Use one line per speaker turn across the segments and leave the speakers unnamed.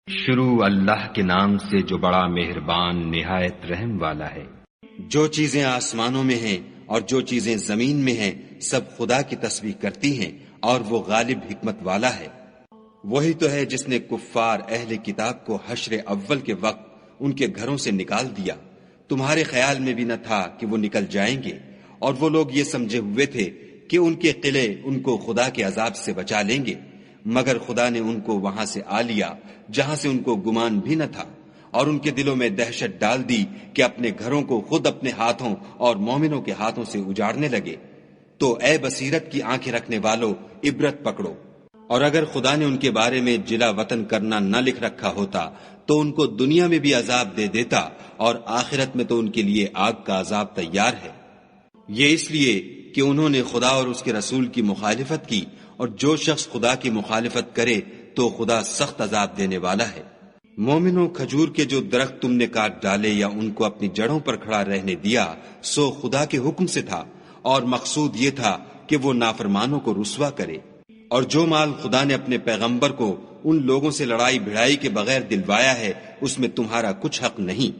شروع اللہ کے نام سے جو بڑا مہربان نہایت رحم والا ہے۔
جو چیزیں آسمانوں میں ہیں اور جو چیزیں زمین میں ہیں سب خدا کی تسبیح کرتی ہیں اور وہ غالب حکمت والا ہے۔ وہی تو ہے جس نے کفار اہل کتاب کو حشر اول کے وقت ان کے گھروں سے نکال دیا۔ تمہارے خیال میں بھی نہ تھا کہ وہ نکل جائیں گے، اور وہ لوگ یہ سمجھے ہوئے تھے کہ ان کے قلعے ان کو خدا کے عذاب سے بچا لیں گے، مگر خدا نے ان کو وہاں سے آ لیا جہاں سے ان کو گمان بھی نہ تھا، اور ان کے دلوں میں دہشت ڈال دی کہ اپنے گھروں کو خود اپنے ہاتھوں اور مومنوں کے ہاتھوں سے اجاڑنے لگے۔ تو اے بصیرت کی آنکھیں رکھنے والو، عبرت پکڑو۔ اور اگر خدا نے ان کے بارے میں جلا وطن کرنا نہ لکھ رکھا ہوتا تو ان کو دنیا میں بھی عذاب دے دیتا، اور آخرت میں تو ان کے لیے آگ کا عذاب تیار ہے۔ یہ اس لیے کہ انہوں نے خدا اور اس کے رسول کی مخالفت کی، اور جو شخص خدا کی مخالفت کرے تو خدا سخت عذاب دینے والا ہے۔ مومنوں، کھجور کے جو درخت تم نے کاٹ ڈالے یا ان کو اپنی جڑوں پر کھڑا رہنے دیا سو خدا کے حکم سے تھا، اور مقصود یہ تھا کہ وہ نافرمانوں کو رسوا کرے۔ اور جو مال خدا نے اپنے پیغمبر کو ان لوگوں سے لڑائی بھڑائی کے بغیر دلوایا ہے اس میں تمہارا کچھ حق نہیں،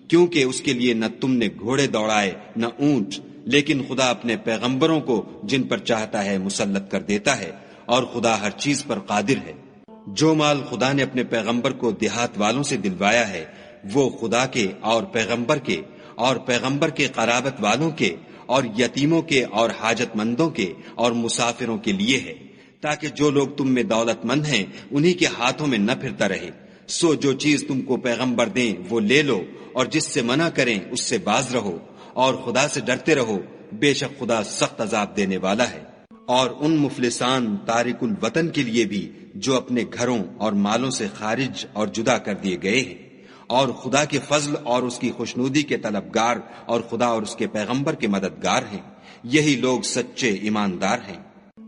کیونکہ اس کے لیے نہ تم نے گھوڑے دوڑائے نہ اونٹ، لیکن خدا اپنے پیغمبروں کو جن پر چاہتا ہے مسلط کر دیتا ہے، اور خدا ہر چیز پر قادر ہے۔ جو مال خدا نے اپنے پیغمبر کو دیہات والوں سے دلوایا ہے وہ خدا کے اور پیغمبر کے قرابت والوں کے اور یتیموں کے اور حاجت مندوں کے اور مسافروں کے لیے ہے، تاکہ جو لوگ تم میں دولت مند ہیں انہی کے ہاتھوں میں نہ پھرتا رہے۔ سو جو چیز تم کو پیغمبر دیں وہ لے لو، اور جس سے منع کریں اس سے باز رہو، اور خدا سے ڈرتے رہو، بے شک خدا سخت عذاب دینے والا ہے۔ اور ان مفلسان تارک الوطن کے لیے بھی جو اپنے گھروں اور مالوں سے خارج اور جدا کر دیے گئے ہیں، اور خدا کے فضل اور اس کی خوشنودی کے طلبگار اور خدا اور اس کے پیغمبر کے مددگار ہیں، یہی لوگ سچے ایماندار ہیں۔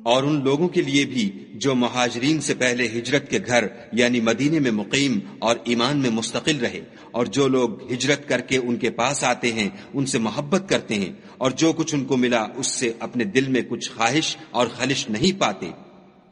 اور ان لوگوں کے لیے بھی جو مہاجرین سے پہلے ہجرت کے گھر یعنی مدینے میں مقیم اور ایمان میں مستقل رہے، اور جو لوگ ہجرت کر کے ان کے پاس آتے ہیں ان سے محبت کرتے ہیں، اور جو کچھ ان کو ملا اس سے اپنے دل میں کچھ خواہش اور خلش نہیں پاتے،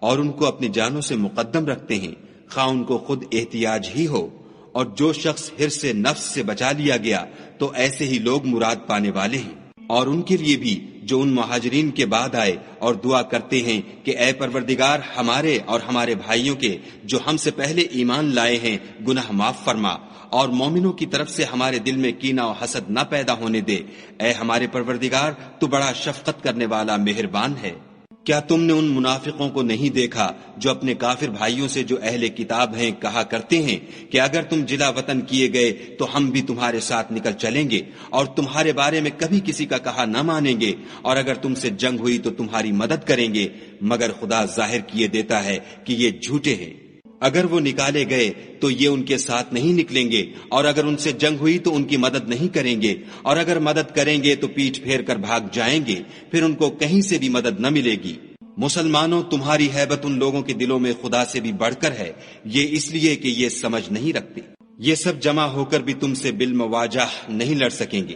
اور ان کو اپنی جانوں سے مقدم رکھتے ہیں، خواہ ان کو خود احتیاج ہی ہو۔ اور جو شخص حرص سے نفس سے بچا لیا گیا تو ایسے ہی لوگ مراد پانے والے ہیں۔ اور ان کے لیے بھی جو ان مہاجرین کے بعد آئے اور دعا کرتے ہیں کہ اے پروردگار ہمارے اور ہمارے بھائیوں کے جو ہم سے پہلے ایمان لائے ہیں گناہ معاف فرما، اور مومنوں کی طرف سے ہمارے دل میں کینہ و حسد نہ پیدا ہونے دے، اے ہمارے پروردگار تو بڑا شفقت کرنے والا مہربان ہے۔ کیا تم نے ان منافقوں کو نہیں دیکھا جو اپنے کافر بھائیوں سے جو اہل کتاب ہیں کہا کرتے ہیں کہ اگر تم جلا وطن کیے گئے تو ہم بھی تمہارے ساتھ نکل چلیں گے، اور تمہارے بارے میں کبھی کسی کا کہا نہ مانیں گے، اور اگر تم سے جنگ ہوئی تو تمہاری مدد کریں گے، مگر خدا ظاہر کیے دیتا ہے کہ یہ جھوٹے ہیں۔ اگر وہ نکالے گئے تو یہ ان کے ساتھ نہیں نکلیں گے، اور اگر ان سے جنگ ہوئی تو ان کی مدد نہیں کریں گے، اور اگر مدد کریں گے تو پیٹھ پھیر کر بھاگ جائیں گے، پھر ان کو کہیں سے بھی مدد نہ ملے گی۔ مسلمانوں، تمہاری ہیبت ان لوگوں کے دلوں میں خدا سے بھی بڑھ کر ہے، یہ اس لیے کہ یہ سمجھ نہیں رکھتے۔ یہ سب جمع ہو کر بھی تم سے بالمواجہ نہیں لڑ سکیں گے،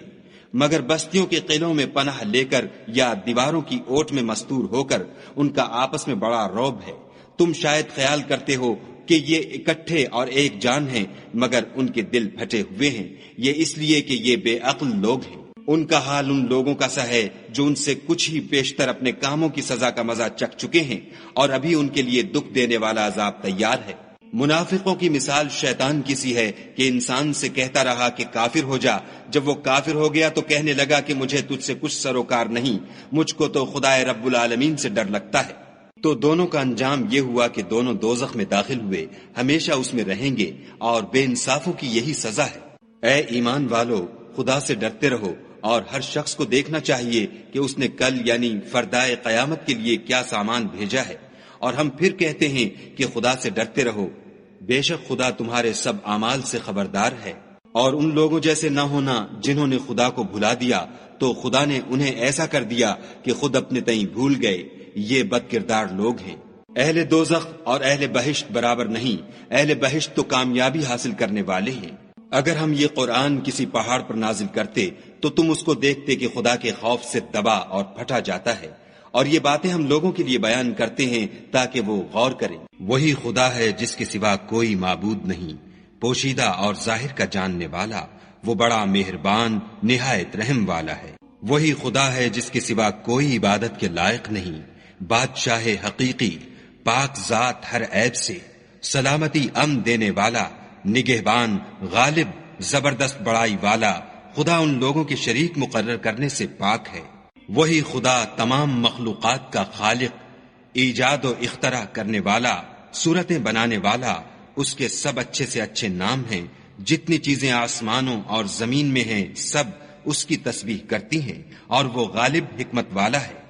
مگر بستیوں کے قلعوں میں پناہ لے کر یا دیواروں کی اوٹ میں مستور ہو کر ان کا آپس میں بڑا رعب ہے۔ تم شاید خیال کرتے ہو کہ یہ اکٹھے اور ایک جان ہیں، مگر ان کے دل پھٹے ہوئے ہیں، یہ اس لیے کہ یہ بے عقل لوگ ہیں۔ ان کا حال ان لوگوں کا سا ہے جو ان سے کچھ ہی پیشتر اپنے کاموں کی سزا کا مزہ چکھ چکے ہیں، اور ابھی ان کے لیے دکھ دینے والا عذاب تیار ہے۔ منافقوں کی مثال شیطان کی سی ہے کہ انسان سے کہتا رہا کہ کافر ہو جا، جب وہ کافر ہو گیا تو کہنے لگا کہ مجھے تجھ سے کچھ سروکار نہیں، مجھ کو تو خدائے رب العالمین سے ڈر لگتا ہے۔ تو دونوں کا انجام یہ ہوا کہ دونوں دوزخ میں داخل ہوئے، ہمیشہ اس میں رہیں گے، اور بے انصافوں کی یہی سزا ہے۔ اے ایمان والو، خدا سے ڈرتے رہو، اور ہر شخص کو دیکھنا چاہیے کہ اس نے کل یعنی فردائے قیامت کے لیے کیا سامان بھیجا ہے، اور ہم پھر کہتے ہیں کہ خدا سے ڈرتے رہو، بے شک خدا تمہارے سب اعمال سے خبردار ہے۔ اور ان لوگوں جیسے نہ ہونا جنہوں نے خدا کو بھلا دیا، تو خدا نے انہیں ایسا کر دیا کہ خود اپنے تئیں بھول گئے، یہ بد کردار لوگ ہیں۔ اہل دوزخ اور اہل بہشت برابر نہیں، اہل بہشت تو کامیابی حاصل کرنے والے ہیں۔ اگر ہم یہ قرآن کسی پہاڑ پر نازل کرتے تو تم اس کو دیکھتے کہ خدا کے خوف سے دبا اور پھٹا جاتا ہے، اور یہ باتیں ہم لوگوں کے لیے بیان کرتے ہیں تاکہ وہ غور کریں۔ وہی خدا ہے جس کے سوا کوئی معبود نہیں، پوشیدہ اور ظاہر کا جاننے والا، وہ بڑا مہربان نہایت رحم والا ہے۔ وہی خدا ہے جس کے سوا کوئی عبادت کے لائق نہیں، بادشاہ حقیقی، پاک ذات ہر عیب سے، سلامتی امن دینے والا، نگہبان، غالب، زبردست بڑائی والا، خدا ان لوگوں کے شریک مقرر کرنے سے پاک ہے۔ وہی خدا تمام مخلوقات کا خالق، ایجاد و اختراع کرنے والا، صورتیں بنانے والا، اس کے سب اچھے سے اچھے نام ہیں۔ جتنی چیزیں آسمانوں اور زمین میں ہیں سب اس کی تسبیح کرتی ہیں، اور وہ غالب حکمت والا ہے۔